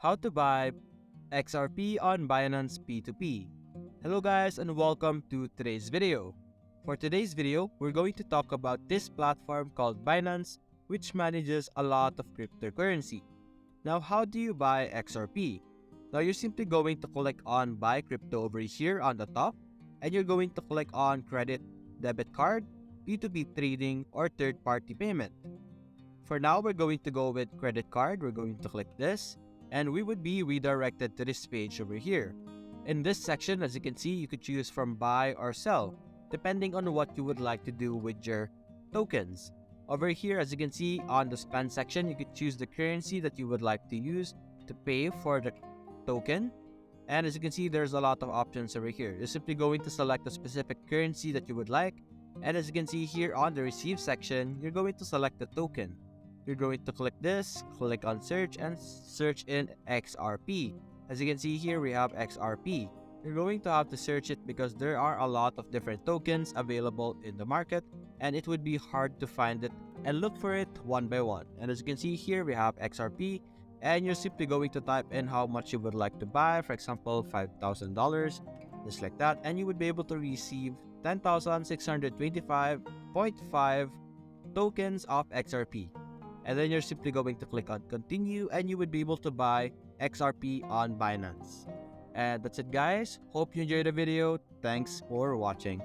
How to buy XRP on Binance P2P. Hello guys and welcome to today's video. For today's video, we're going to talk about this platform called Binance, which manages a lot of cryptocurrency. Now, how do you buy XRP? Now, you're simply going to click on buy crypto over here on the top, and you're going to click on credit, debit card, P2P trading, or third-party payment. For now, we're going to go with credit card. We're going to click this, and we would be redirected to this page over here. In this section, as you can see, you could choose from buy or sell, depending on what you would like to do with your tokens. Over here, as you can see, on the spend section, you could choose the currency that you would like to use to pay for the token. And as you can see, there's a lot of options over here. You're simply going to select a specific currency that you would like. And as you can see here on the receive section, you're going to select the token. You're going to click this, click on search, and search in XRP. As you can see here, we have XRP. You're going to have to search it because there are a lot of different tokens available in the market, and it would be hard to find it and look for it one by one. And as you can see here, we have XRP, and you're simply going to type in how much you would like to buy, for example, $5,000, just like that, and you would be able to receive 10,625.5 tokens of XRP. And then you're simply going to click on continue, and you would be able to buy XRP on Binance. And that's it guys. Hope you enjoyed the video. Thanks for watching.